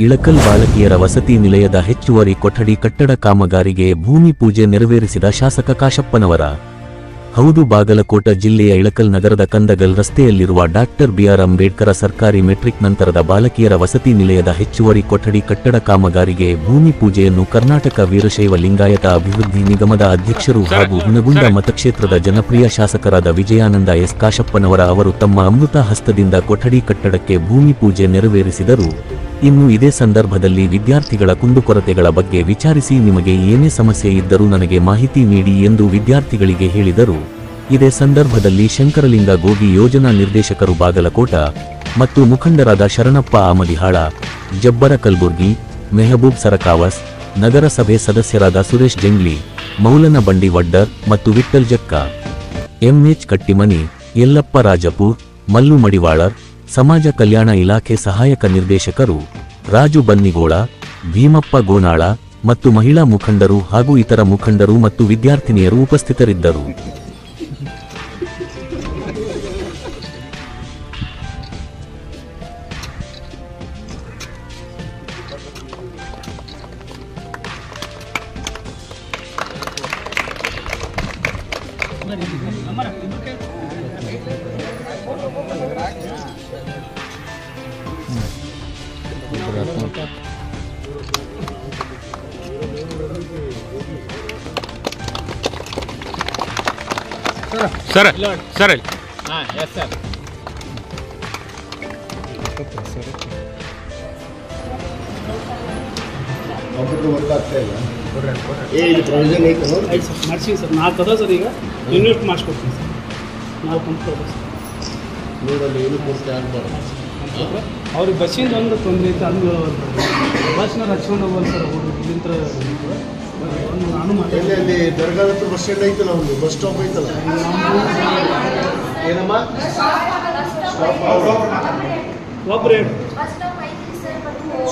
ಇಳಕಲ್ ಬಾಲಕಿಯರ ವಸತಿ ನಿಲಯದ ಹೆಚ್ಚುವರಿ ಕೊಠಡಿ ಕಟ್ಟಡ ಕಾಮಗಾರಿಗೆ ಭೂಮಿ ಪೂಜೆ ನೆರವೇರಿಸಿದ ಶಾಸಕ ಕಾಶಪ್ಪನವರ. ಹೌದು, ಬಾಗಲಕೋಟ ಜಿಲ್ಲೆಯ ಇಳಕಲ್ ನಗರದ ಕಂದಗಲ್ ರಸ್ತೆಯಲ್ಲಿರುವ ಡಾಕ್ಟರ್ ಬಿಆರ್ ಅಂಬೇಡ್ಕರ ಸರ್ಕಾರಿ ಮೆಟ್ರಿಕ್ ನಂತರದ ಬಾಲಕಿಯರ ವಸತಿ ನಿಲಯದ ಹೆಚ್ಚುವರಿ ಕೊಠಡಿ ಕಟ್ಟಡ ಕಾಮಗಾರಿಗೆ ಭೂಮಿ ಪೂಜೆಯನ್ನು ಕರ್ನಾಟಕ ವೀರಶೈವ ಲಿಂಗಾಯತ ಅಭಿವೃದ್ಧಿ ನಿಗಮದ ಅಧ್ಯಕ್ಷರು ಹಾಗೂ ಹುನಗುಂದ ಮತಕ್ಷೇತ್ರದ ಜನಪ್ರಿಯ ಶಾಸಕರಾದ ವಿಜಯಾನಂದ ಎಸ್ ಕಾಶಪ್ಪನವರ ಅವರು ತಮ್ಮ ಅಮೃತ ಹಸ್ತದಿಂದ ಕೊಠಡಿ ಕಟ್ಟಡಕ್ಕೆ ಭೂಮಿ ಪೂಜೆ ನೆರವೇರಿಸಿದರು. ಇನ್ನು ಇದೇ ಸಂದರ್ಭದಲ್ಲಿ ವಿದ್ಯಾರ್ಥಿಗಳ ಕುಂದುಕೊರತೆಗಳ ಬಗ್ಗೆ ವಿಚಾರಿಸಿ ನಿಮಗೆ ಏನೇ ಸಮಸ್ಯೆ ಇದ್ದರೂ ನನಗೆ ಮಾಹಿತಿ ನೀಡಿ ಎಂದು ವಿದ್ಯಾರ್ಥಿಗಳಿಗೆ ಹೇಳಿದರು. ಇದೇ ಸಂದರ್ಭದಲ್ಲಿ ಶಂಕರಲಿಂಗ ಗೋಗಿ ಯೋಜನಾ ನಿರ್ದೇಶಕರು ಬಾಗಲಕೋಟ ಮತ್ತು ಮುಖಂಡರಾದ ಶರಣಪ್ಪ ಆಮದಿಹಾಳ, ಜಬ್ಬರ ಕಲ್ಬುರ್ಗಿ, ಮೆಹಬೂಬ್ ಸರಕಾವಸ್, ನಗರಸಭೆ ಸದಸ್ಯರಾದ ಸುರೇಶ್ ಜಂಗ್ಲಿ, ಮೌಲನ ಬಂಡಿ ವಡ್ಡರ್ ಮತ್ತು ವಿಠ್ಠಲ್ ಜಕ್ಕ, ಎಂಎಚ್ ಕಟ್ಟಿಮನಿ, ಯಲ್ಲಪ್ಪ ರಾಜಪುರ್, ಮಲ್ಲು ಮಡಿವಾಳರ್, ಸಮಾಜ ಕಲ್ಯಾಣ ಇಲಾಖೆ ಸಹಾಯಕ ನಿರ್ದೇಶಕರು ರಾಜು ಬನ್ನಿಗೋಳ, ಭೀಮಪ್ಪ ಗೋನಾಳ ಮತ್ತು ಮಹಿಳಾ ಮುಖಂಡರು ಹಾಗೂ ಇತರ ಮುಖಂಡರು ಮತ್ತು ವಿದ್ಯಾರ್ಥಿನಿಯರು ಉಪಸ್ಥಿತರಿದ್ದರು. Sir sir yes sir. ಗೊತ್ತಾಗ್ತಾ ಇಲ್ಲ. ಇಲ್ಲಿ ಪ್ರೊವಿಷನ್ ಐತೆ ಮಾಡ್ತೀವಿ ಸರ್. 4 ಅದ ಸರ್. ಈಗ ಇನ್ವೆಸ್ಟ್ ಮಾಡಿಸ್ಕೊಡ್ತೀನಿ ಸರ್. 4 ಕಂಪ್ಯೂಟರ್ ನೋಡಲ್ಲಿ ಏನು ಪೂರ್ತಿ ಆಗ್ಬಾರ್ದು. ಅವ್ರಿಗೆ ಬಸ್ಸಿಂದ ಒಂದು ತೊಂದರೆ ಐತೆ. ಅಂದು ಬಸ್ನ ಹಚ್ಕೊಂಡು ಹೋಗಲ್ಲ ಸರ್. ಅವರು ಇಲ್ಲಿಂದ ನಾನು ಎಲ್ಲಿ ಅಲ್ಲಿ ದರ್ಗಾದ ಹತ್ರ ಬಸ್ ಸ್ಟ್ಯಾಂಡ್ ಐತಲ್ಲ, ಒಂದು ಬಸ್ ಸ್ಟಾಪ್ ಐತಲ್ಲ. ಏನಮ್ಮ ಒಬ್ಬರೇ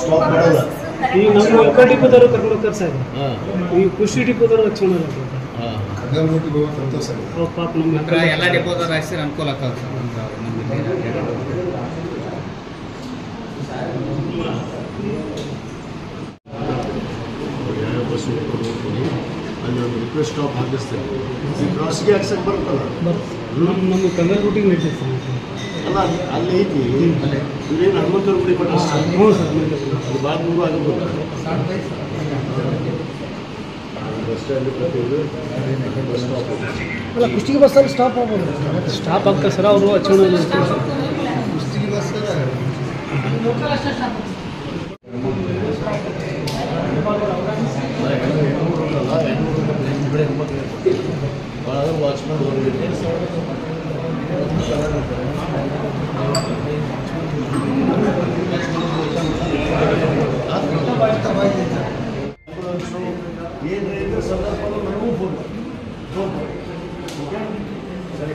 ಸ್ಟಾಪ್ ಮಾಡಲ್ಲ. ಈಗ ನಮ್ಮ ಎಕ್ಕ ಡಿಪೋದವರು ಕರ್ಕೊಂಡು ಹೋಗ್ತಾರೆ ಸರ್. ಈ ಕೃಷಿ ಡಿಪೋದವರು ಹಚ್ಕೊಂಡು ಪಾಪ ನಮ್ಮ ಎಲ್ಲ ಡಿಪೋದವ್ರು ಹಾಕ್ಸಿದ್ರೆ ಅನುಕೂಲ ಆಗ್ತದೆ ಸರ್. ಅಲ್ಲಿ ಒಂದು ರಿಕ್ವೆಸ್ಟ್ ಸ್ಟಾಪ್ ಹಾಕಿಸ್ತೇನೆ. ಈ ಕ್ರಾಸ್ಗೆ ಹಾಕ್ಸಕ್ಕೆ ಬರುತ್ತಲ್ಲ, ನಮ್ಮ ಕಂಗಲ್ ರೂಟಿಗೆ ನಡೀತದೆ ಸರ್. ಅಲ್ಲ ಅಲ್ಲಿ ಐತಿ. ಇವ್ರೇನು ಹನುಮಂತವ್ರ ಗುಡಿ ಕೊಟ್ಟು ಅಷ್ಟೇ. ಹ್ಞೂ ಸರ್. ಅದು ಭಾಳ ದೂರ ಆಗಬಹುದು. ಬಸ್ ಸ್ಟ್ಯಾಂಡ್ ಬಸ್ ಸ್ಟಾಪ್ ಅಲ್ಲ, ಕುಷ್ಟಗಿ ಬಸ್ಸಲ್ಲಿ ಸ್ಟಾಪ್ ಆಗ್ಬೋದು. ಸ್ಟಾಪ್ ಆಗ್ತಾರೆ ಸರ್. ಅವರು ಹಚ್ಕೊಂಡು ಕುಷ್ಟಗಿ ಬಸ್ ವಾಚ್ಮನ್ ಏನು ಸಂದರ್ಭ ನನಗೂ ಫೋನ್ ಸರಿ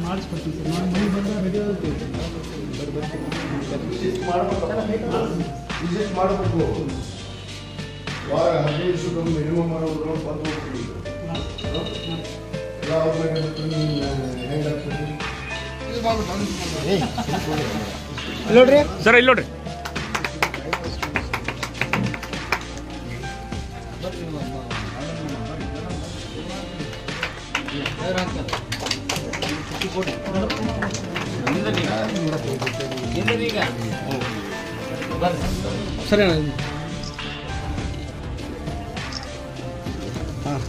ಮಾಡಿಸ್ಕೊಡ್ತೀನಿ ಸರ್. ನಾನು ಮನೆ ಬಂದ ರೆಡಿ ಆಗುತ್ತೆ. ವಿಸಿಟ್ ಮಾಡಬೇಕು. ವಾರ 15 ದಿವಸಕ್ಕೊಮ್ಮೆ ಮಿನಿಮಮ್ ಮಾಡೋದು ಬಂದು ಹೋಗ್ತೀವಿ. ಯಾವ ಹೆಂಗಾಗ್ತದೆ ನೋಡ್ರಿ ಸರ್. ಇಲ್ಲಿ ನೋಡ್ರಿ. ಸರಿ. ಹಾಂ